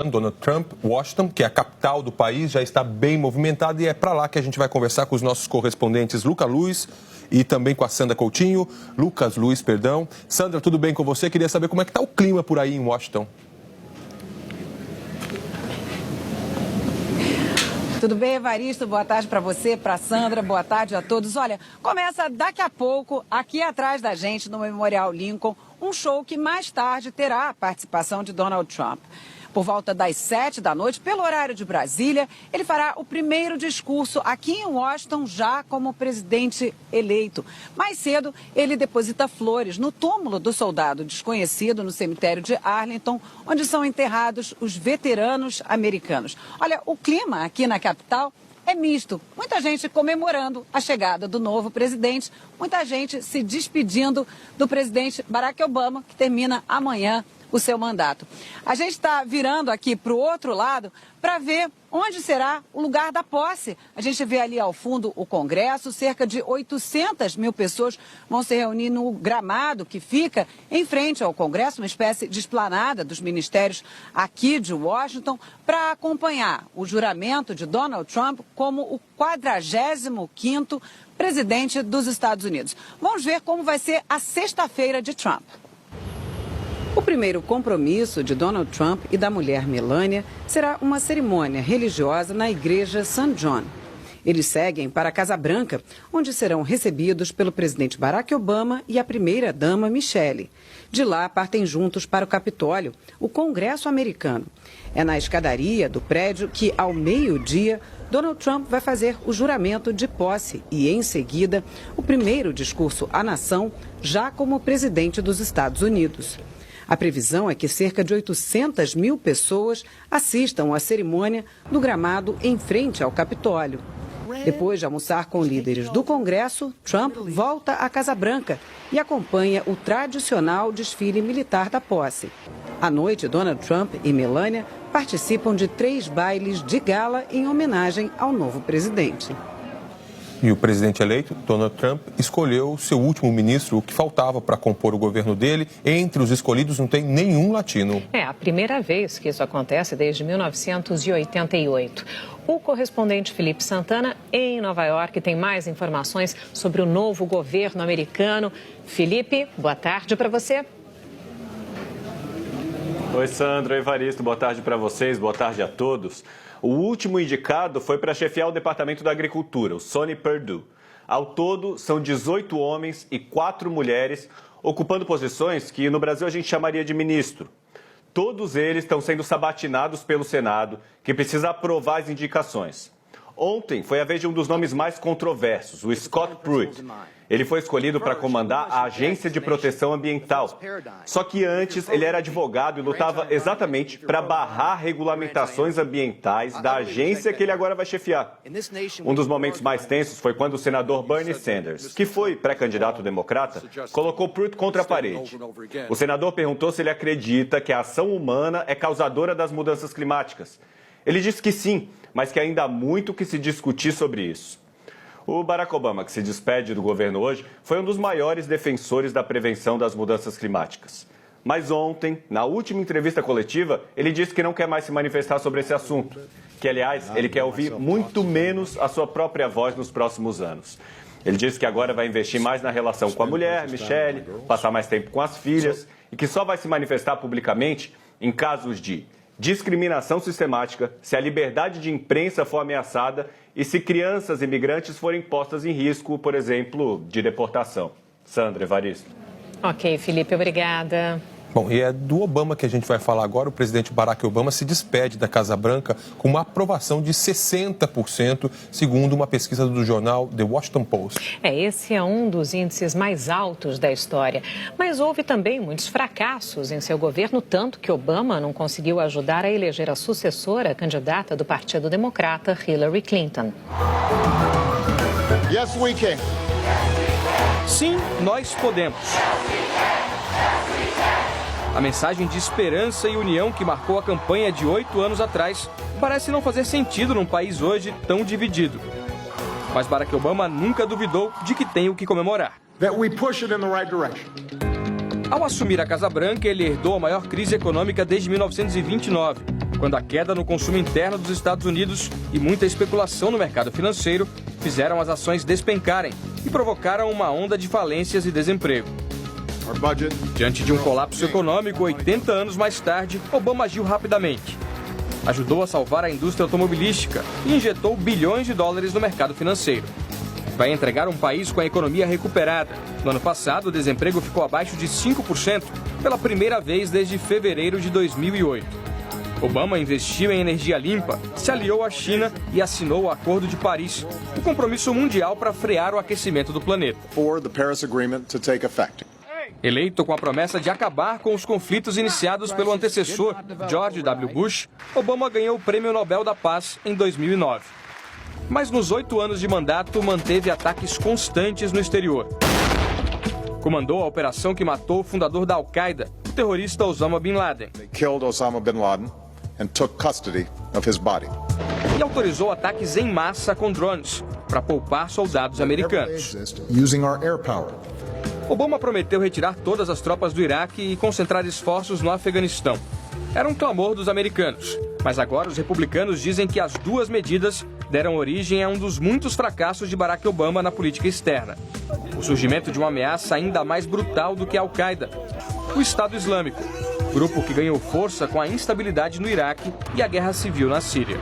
Donald Trump, Washington, que é a capital do país, já está bem movimentada e é para lá que a gente vai conversar com os nossos correspondentes Lucas Luiz e também com a Sandra Coutinho. Lucas Luiz, perdão. Sandra, tudo bem com você? Queria saber como é que está o clima por aí em Washington. Tudo bem, Evaristo? Boa tarde para você, para a Sandra, boa tarde a todos. Olha, começa daqui a pouco, aqui atrás da gente, no Memorial Lincoln, um show que mais tarde terá a participação de Donald Trump. Por volta das 7 da noite, pelo horário de Brasília, ele fará o primeiro discurso aqui em Washington, já como presidente eleito. Mais cedo, ele deposita flores no túmulo do soldado desconhecido no cemitério de Arlington, onde são enterrados os veteranos americanos. Olha, o clima aqui na capital é misto. Muita gente comemorando a chegada do novo presidente, muita gente se despedindo do presidente Barack Obama, que termina amanhã o seu mandato. A gente está virando aqui para o outro lado para ver onde será o lugar da posse. A gente vê ali ao fundo o Congresso, cerca de 800 mil pessoas vão se reunir no gramado que fica em frente ao Congresso, uma espécie de esplanada dos ministérios aqui de Washington, para acompanhar o juramento de Donald Trump como o 45º presidente dos Estados Unidos. Vamos ver como vai ser a sexta-feira de Trump. O primeiro compromisso de Donald Trump e da mulher Melania será uma cerimônia religiosa na igreja St. John. Eles seguem para a Casa Branca, onde serão recebidos pelo presidente Barack Obama e a primeira-dama Michelle. De lá, partem juntos para o Capitólio, o Congresso americano. É na escadaria do prédio que, ao meio-dia, Donald Trump vai fazer o juramento de posse e, em seguida, o primeiro discurso à nação, já como presidente dos Estados Unidos. A previsão é que cerca de 800 mil pessoas assistam à cerimônia no gramado em frente ao Capitólio. Depois de almoçar com líderes do Congresso, Trump volta à Casa Branca e acompanha o tradicional desfile militar da posse. À noite, Donald Trump e Melania participam de 3 bailes de gala em homenagem ao novo presidente. E o presidente eleito, Donald Trump, escolheu seu último ministro, o que faltava para compor o governo dele. Entre os escolhidos não tem nenhum latino. É a primeira vez que isso acontece desde 1988. O correspondente Felipe Santana, em Nova York, tem mais informações sobre o novo governo americano. Felipe, boa tarde para você. Oi, Sandra, Evaristo, boa tarde para vocês, boa tarde a todos. O último indicado foi para chefiar o Departamento da Agricultura, o Sonny Perdue. Ao todo, são 18 homens e 4 mulheres ocupando posições que no Brasil a gente chamaria de ministro. Todos eles estão sendo sabatinados pelo Senado, que precisa aprovar as indicações. Ontem foi a vez de um dos nomes mais controversos, o Scott Pruitt. Ele foi escolhido para comandar a Agência de Proteção Ambiental. Só que antes ele era advogado e lutava exatamente para barrar regulamentações ambientais da agência que ele agora vai chefiar. Um dos momentos mais tensos foi quando o senador Bernie Sanders, que foi pré-candidato democrata, colocou Pruitt contra a parede. O senador perguntou se ele acredita que a ação humana é causadora das mudanças climáticas. Ele disse que sim, mas que ainda há muito que se discutir sobre isso. O Barack Obama, que se despede do governo hoje, foi um dos maiores defensores da prevenção das mudanças climáticas. Mas ontem, na última entrevista coletiva, ele disse que não quer mais se manifestar sobre esse assunto. Que, aliás, ele quer ouvir muito menos a sua própria voz nos próximos anos. Ele disse que agora vai investir mais na relação com a mulher, Michelle, passar mais tempo com as filhas e que só vai se manifestar publicamente em casos de discriminação sistemática, se a liberdade de imprensa for ameaçada e se crianças imigrantes forem postas em risco, por exemplo, de deportação. Sandra, Evaristo. Ok, Felipe, obrigada. Bom, e é do Obama que a gente vai falar agora. O presidente Barack Obama se despede da Casa Branca com uma aprovação de 60%, segundo uma pesquisa do jornal The Washington Post. Esse é um dos índices mais altos da história. Mas houve também muitos fracassos em seu governo, tanto que Obama não conseguiu ajudar a eleger a sucessora, a candidata do Partido Democrata, Hillary Clinton. Yes, we can. Sim, nós podemos. A mensagem de esperança e união que marcou a campanha de 8 anos atrás parece não fazer sentido num país hoje tão dividido. Mas Barack Obama nunca duvidou de que tem o que comemorar. Ao assumir a Casa Branca, ele herdou a maior crise econômica desde 1929. quando a queda no consumo interno dos Estados Unidos e muita especulação no mercado financeiro fizeram as ações despencarem e provocaram uma onda de falências e desemprego. Diante de um colapso econômico, 80 anos mais tarde, Obama agiu rapidamente. Ajudou a salvar a indústria automobilística e injetou bilhões de dólares no mercado financeiro. Vai entregar um país com a economia recuperada. No ano passado, o desemprego ficou abaixo de 5% pela primeira vez desde fevereiro de 2008. Obama investiu em energia limpa, se aliou à China e assinou o Acordo de Paris, um compromisso mundial para frear o aquecimento do planeta. Eleito com a promessa de acabar com os conflitos iniciados pelo antecessor, George W. Bush, Obama ganhou o Prêmio Nobel da Paz em 2009. Mas nos 8 anos de mandato manteve ataques constantes no exterior. Comandou a operação que matou o fundador da Al-Qaeda, o terrorista Osama Bin Laden. E autorizou ataques em massa com drones para poupar soldados americanos. Obama prometeu retirar todas as tropas do Iraque e concentrar esforços no Afeganistão. Era um clamor dos americanos, mas agora os republicanos dizem que as duas medidas deram origem a um dos muitos fracassos de Barack Obama na política externa. O surgimento de uma ameaça ainda mais brutal do que a Al-Qaeda, o Estado Islâmico, grupo que ganhou força com a instabilidade no Iraque e a guerra civil na Síria.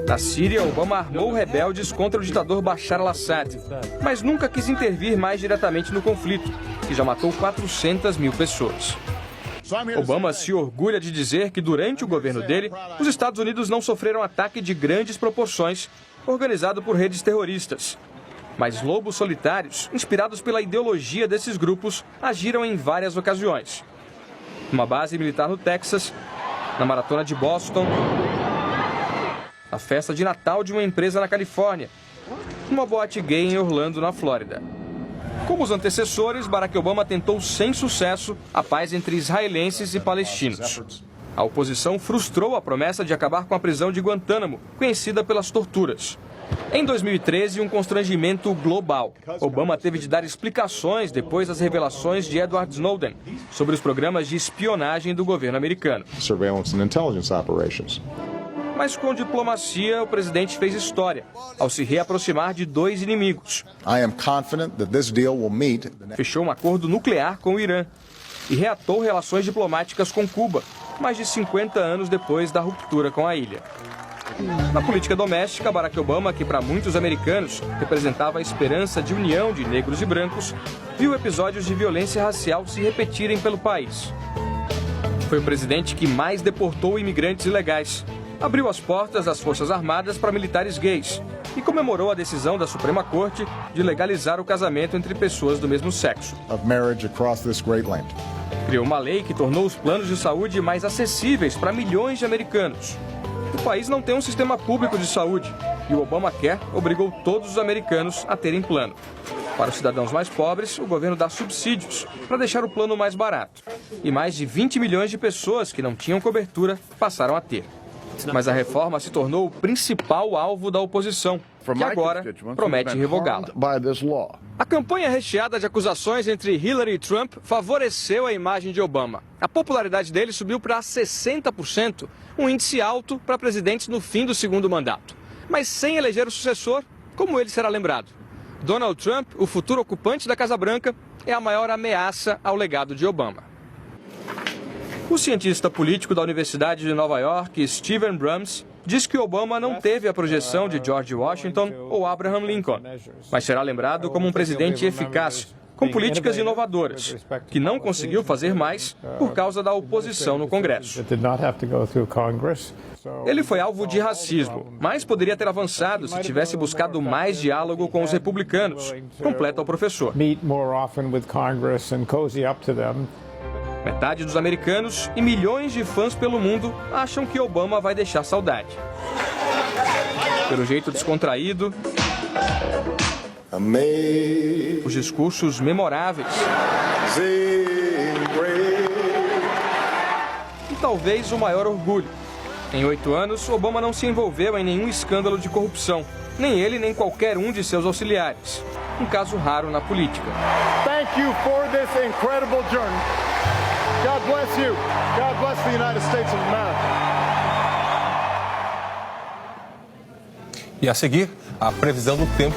Na Síria, Obama armou rebeldes contra o ditador Bashar al-Assad, mas nunca quis intervir mais diretamente no conflito, que já matou 400 mil pessoas. Obama se orgulha de dizer que durante o governo dele, os Estados Unidos não sofreram ataque de grandes proporções, organizado por redes terroristas. Mas lobos solitários, inspirados pela ideologia desses grupos, agiram em várias ocasiões. Numa base militar no Texas, na maratona de Boston, na festa de Natal de uma empresa na Califórnia, numa boate gay em Orlando, na Flórida. Como os antecessores, Barack Obama tentou sem sucesso a paz entre israelenses e palestinos. A oposição frustrou a promessa de acabar com a prisão de Guantánamo, conhecida pelas torturas. Em 2013, um constrangimento global. Obama teve de dar explicações depois das revelações de Edward Snowden sobre os programas de espionagem do governo americano. Mas com diplomacia, o presidente fez história, ao se reaproximar de dois inimigos. Fechou um acordo nuclear com o Irã e reatou relações diplomáticas com Cuba, mais de 50 anos depois da ruptura com a ilha. Na política doméstica, Barack Obama, que para muitos americanos representava a esperança de união de negros e brancos, viu episódios de violência racial se repetirem pelo país. Foi o presidente que mais deportou imigrantes ilegais, abriu as portas das Forças Armadas para militares gays e comemorou a decisão da Suprema Corte de legalizar o casamento entre pessoas do mesmo sexo. Criou uma lei que tornou os planos de saúde mais acessíveis para milhões de americanos. O país não tem um sistema público de saúde e o Obamacare obrigou todos os americanos a terem plano. Para os cidadãos mais pobres, o governo dá subsídios para deixar o plano mais barato. E mais de 20 milhões de pessoas que não tinham cobertura passaram a ter. Mas a reforma se tornou o principal alvo da oposição, que agora promete revogá-la. A campanha recheada de acusações entre Hillary e Trump favoreceu a imagem de Obama. A popularidade dele subiu para 60%, um índice alto para presidentes no fim do segundo mandato. Mas sem eleger o sucessor, como ele será lembrado? Donald Trump, o futuro ocupante da Casa Branca, é a maior ameaça ao legado de Obama. O cientista político da Universidade de Nova York, Steven Brams, diz que Obama não teve a projeção de George Washington ou Abraham Lincoln, mas será lembrado como um presidente eficaz, com políticas inovadoras, que não conseguiu fazer mais por causa da oposição no Congresso. Ele foi alvo de racismo, mas poderia ter avançado se tivesse buscado mais diálogo com os republicanos, completa o professor. Metade dos americanos e milhões de fãs pelo mundo acham que Obama vai deixar saudade. Pelo jeito descontraído, os discursos memoráveis e talvez o maior orgulho. Em 8 anos, Obama não se envolveu em nenhum escândalo de corrupção, nem ele nem qualquer um de seus auxiliares. Um caso raro na política. Thank you for this incredible journey. God bless you. God bless the United States of America. E a seguir, a previsão do tempo